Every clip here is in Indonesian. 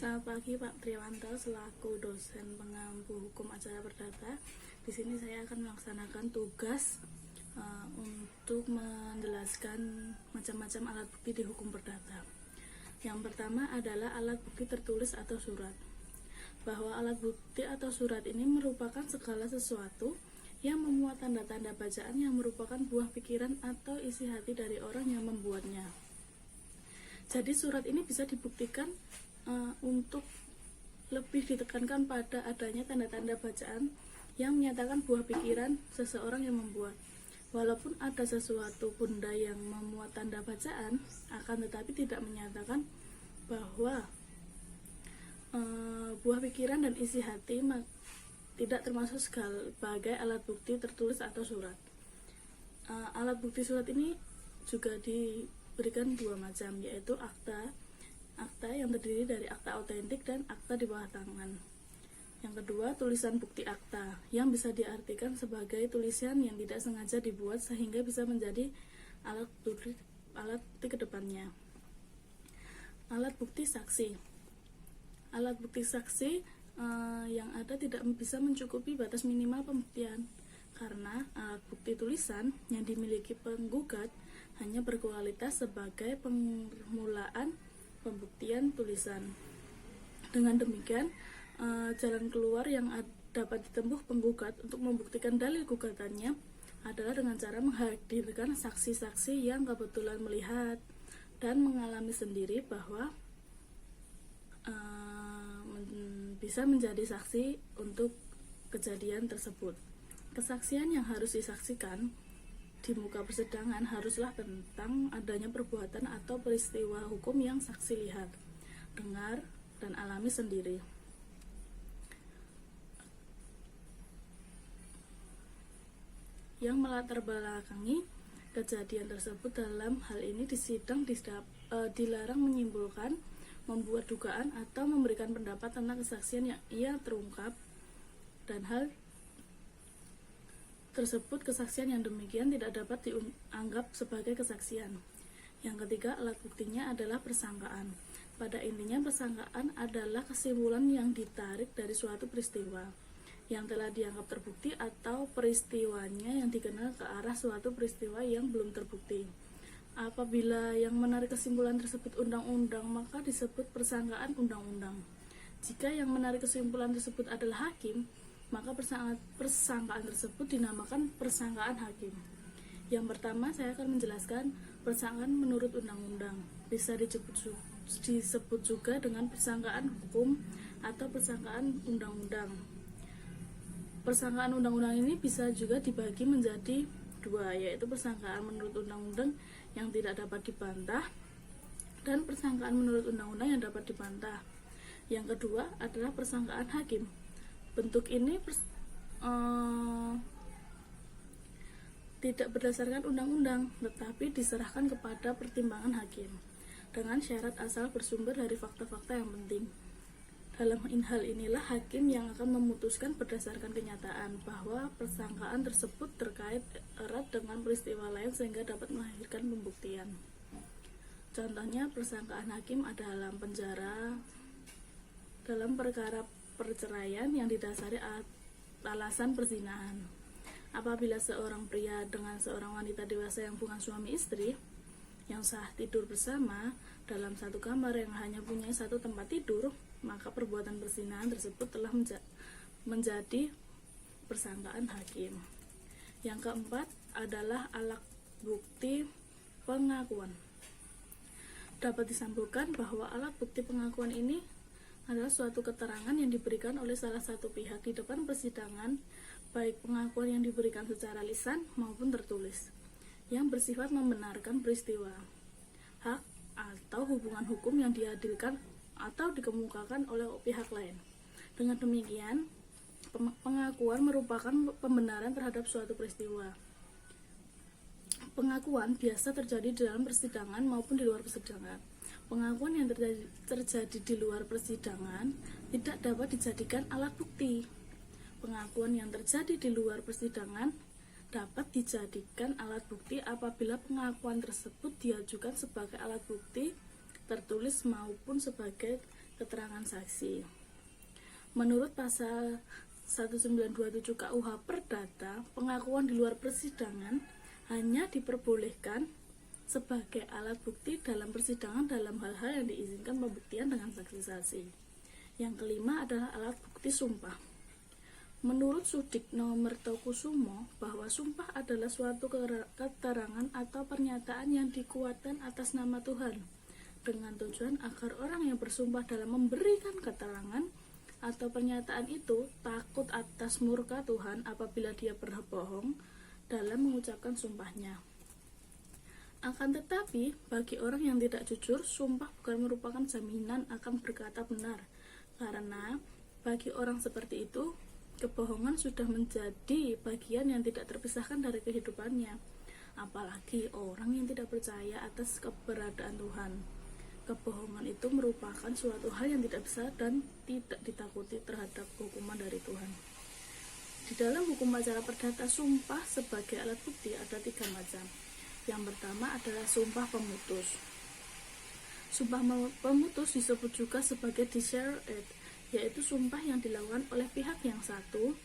Selamat pagi Pak Triwanto, selaku dosen pengampu hukum acara perdata. Di sini saya akan melaksanakan tugas untuk menjelaskan macam-macam alat bukti di hukum perdata. Yang pertama adalah alat bukti tertulis atau surat. Bahwa alat bukti atau surat ini merupakan segala sesuatu yang memuat tanda-tanda bacaan yang merupakan buah pikiran atau isi hati dari orang yang membuatnya. Jadi surat ini bisa dibuktikan untuk lebih ditekankan pada adanya tanda-tanda bacaan yang menyatakan buah pikiran seseorang yang membuat. Walaupun ada sesuatu benda yang memuat tanda bacaan, akan tetapi tidak menyatakan bahwa buah pikiran dan isi hati tidak termasuk sebagai alat bukti tertulis atau surat. Alat bukti surat ini juga diberikan dua macam, yaitu akta yang terdiri dari akta autentik dan akta di bawah tangan. Yang kedua, tulisan bukti akta yang bisa diartikan sebagai tulisan yang tidak sengaja dibuat sehingga bisa menjadi alat bukti ke depannya. Alat bukti saksi. Alat bukti saksi yang ada tidak bisa mencukupi batas minimal pembuktian karena alat bukti tulisan yang dimiliki penggugat hanya berkualitas sebagai permulaan pembuktian tulisan. Dengan demikian, jalan keluar yang dapat ditempuh penggugat untuk membuktikan dalil gugatannya adalah dengan cara menghadirkan saksi-saksi yang kebetulan melihat dan mengalami sendiri bahwa bisa menjadi saksi untuk kejadian tersebut. Kesaksian yang harus disaksikan di muka persidangan haruslah tentang adanya perbuatan atau peristiwa hukum yang saksi lihat, dengar, dan alami sendiri. Yang melatar belakangi kejadian tersebut. Dalam hal ini di sidang dilarang menyimpulkan, membuat dugaan, atau memberikan pendapat tentang kesaksian yang ia terungkap, dan hal tersebut kesaksian yang demikian tidak dapat dianggap sebagai kesaksian. Yang ketiga, alat buktinya adalah persangkaan. Pada intinya, persangkaan adalah kesimpulan yang ditarik dari suatu peristiwa yang telah dianggap terbukti atau peristiwanya yang dikenal ke arah suatu peristiwa yang belum terbukti. Apabila yang menarik kesimpulan tersebut undang-undang, maka disebut persangkaan undang-undang. Jika yang menarik kesimpulan tersebut adalah hakim, maka persangkaan tersebut dinamakan persangkaan hakim. Yang pertama, saya akan menjelaskan persangkaan menurut undang-undang. Bisa disebut juga dengan persangkaan hukum atau persangkaan undang-undang. Persangkaan undang-undang ini bisa juga dibagi menjadi dua, yaitu persangkaan menurut undang-undang yang tidak dapat dibantah dan persangkaan menurut undang-undang yang dapat dibantah. Yang kedua adalah persangkaan hakim. Bentuk ini tidak berdasarkan undang-undang, tetapi diserahkan kepada pertimbangan hakim dengan syarat asal bersumber dari fakta-fakta yang penting. Dalam hal inilah hakim yang akan memutuskan berdasarkan kenyataan bahwa persangkaan tersebut terkait erat dengan peristiwa lain sehingga dapat melahirkan pembuktian. Contohnya, persangkaan hakim adalah penjara dalam perkara perceraian yang didasari alasan perzinahan. Apabila seorang pria dengan seorang wanita dewasa yang bukan suami istri yang sah tidur bersama dalam satu kamar yang hanya punya satu tempat tidur, maka perbuatan perzinahan tersebut telah menjadi persangkaan hakim. Yang keempat adalah alat bukti pengakuan. Dapat disimpulkan bahwa alat bukti pengakuan ini adalah suatu keterangan yang diberikan oleh salah satu pihak di depan persidangan, baik pengakuan yang diberikan secara lisan maupun tertulis, yang bersifat membenarkan peristiwa, hak, atau hubungan hukum yang diadilkan atau dikemukakan oleh pihak lain. Dengan demikian, pengakuan merupakan pembenaran terhadap suatu peristiwa. Pengakuan biasa terjadi di dalam persidangan maupun di luar persidangan. Pengakuan yang terjadi di luar persidangan tidak dapat dijadikan alat bukti. Pengakuan yang terjadi di luar persidangan dapat dijadikan alat bukti apabila pengakuan tersebut diajukan sebagai alat bukti tertulis maupun sebagai keterangan saksi. Menurut pasal 1927 KUH Perdata, pengakuan di luar persidangan hanya diperbolehkan sebagai alat bukti dalam persidangan dalam hal-hal yang diizinkan pembuktian dengan saksi-saksi. Yang kelima adalah alat bukti sumpah. Menurut Sudikno Mertokusumo, bahwa sumpah adalah suatu keterangan atau pernyataan yang dikuatkan atas nama Tuhan, dengan tujuan agar orang yang bersumpah dalam memberikan keterangan atau pernyataan itu takut atas murka Tuhan apabila dia berbohong dalam mengucapkan sumpahnya. Akan tetapi, bagi orang yang tidak jujur, sumpah bukan merupakan jaminan akan berkata benar, karena bagi orang seperti itu, kebohongan sudah menjadi bagian yang tidak terpisahkan dari kehidupannya, apalagi orang yang tidak percaya atas keberadaan Tuhan. Kebohongan itu merupakan suatu hal yang tidak bisa dan tidak ditakuti terhadap hukuman dari Tuhan. Di dalam hukum acara perdata, sumpah sebagai alat bukti ada 3 macam. Yang pertama adalah sumpah pemutus. Sumpah pemutus disebut juga sebagai disher ed, yaitu sumpah yang dilakukan oleh pihak yang satu,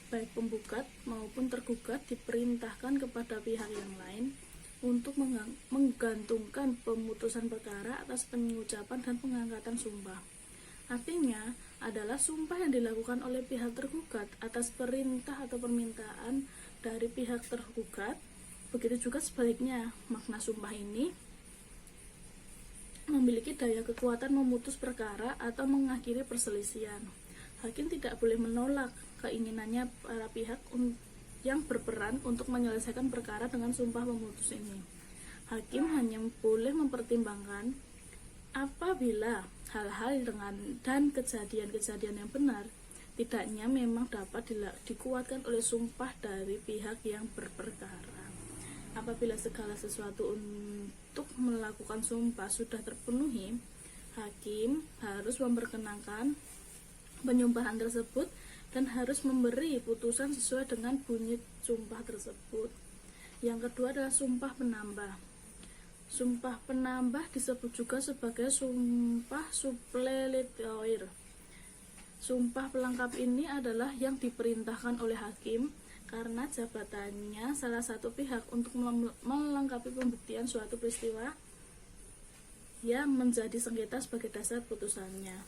baik penggugat maupun tergugat, diperintahkan kepada pihak yang lain untuk menggantungkan pemutusan perkara atas pengucapan dan pengangkatan sumpah. Artinya adalah sumpah yang dilakukan oleh pihak tergugat atas perintah atau permintaan dari pihak tergugat. Begitu juga sebaliknya, makna sumpah ini memiliki daya kekuatan memutus perkara atau mengakhiri perselisihan. Hakim tidak boleh menolak keinginannya para pihak yang berperan untuk menyelesaikan perkara dengan sumpah pemutus ini. Hakim hanya boleh mempertimbangkan apabila hal-hal dan kejadian-kejadian yang benar tidaknya memang dapat dikuatkan oleh sumpah dari pihak yang berperkara. Apabila segala sesuatu untuk melakukan sumpah sudah terpenuhi, hakim harus memperkenankan penyumpahan tersebut dan harus memberi putusan sesuai dengan bunyi sumpah tersebut. Yang kedua adalah sumpah penambah. Sumpah penambah disebut juga sebagai sumpah suppletoir. Sumpah pelengkap ini adalah yang diperintahkan oleh hakim karena jabatannya salah satu pihak untuk melengkapi pembuktian suatu peristiwa yang menjadi sengketa sebagai dasar putusannya.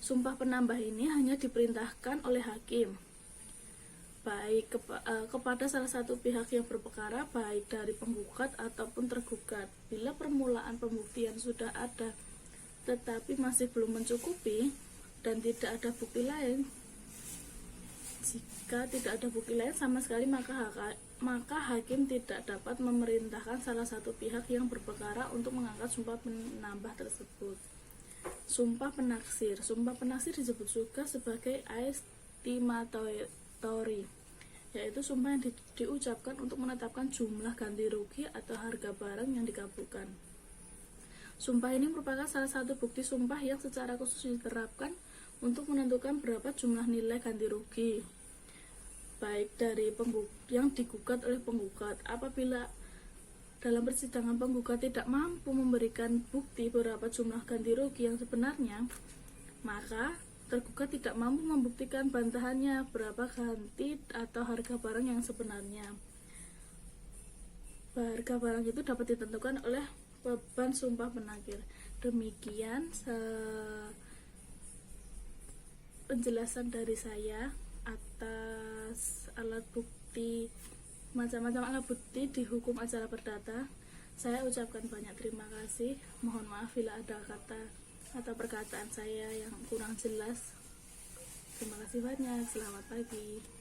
Sumpah penambah ini hanya diperintahkan oleh hakim baik kepada salah satu pihak yang berperkara, baik dari penggugat ataupun tergugat. Bila permulaan pembuktian sudah ada tetapi masih belum mencukupi dan tidak ada bukti lain, jika tidak ada bukti lain sama sekali, maka hakim tidak dapat memerintahkan salah satu pihak yang berperkara untuk mengangkat sumpah penambah tersebut. Sumpah penaksir. Sumpah penaksir disebut juga sebagai estimatori, yaitu sumpah yang diucapkan untuk menetapkan jumlah ganti rugi atau harga barang yang dikabulkan. Sumpah ini merupakan salah satu bukti sumpah yang secara khusus diterapkan untuk menentukan berapa jumlah nilai ganti rugi, baik dari yang digugat oleh penggugat. Apabila dalam persidangan penggugat tidak mampu memberikan bukti berapa jumlah ganti rugi yang sebenarnya, maka tergugat tidak mampu membuktikan bantahannya berapa ganti atau harga barang yang sebenarnya. Harga barang itu dapat ditentukan oleh beban sumpah penakir. Demikian penjelasan dari saya atas alat bukti, macam-macam alat bukti di hukum acara perdata. Saya ucapkan banyak terima kasih. Mohon maaf bila ada kata atau perkataan saya yang kurang jelas. Terima kasih banyak. Selamat pagi.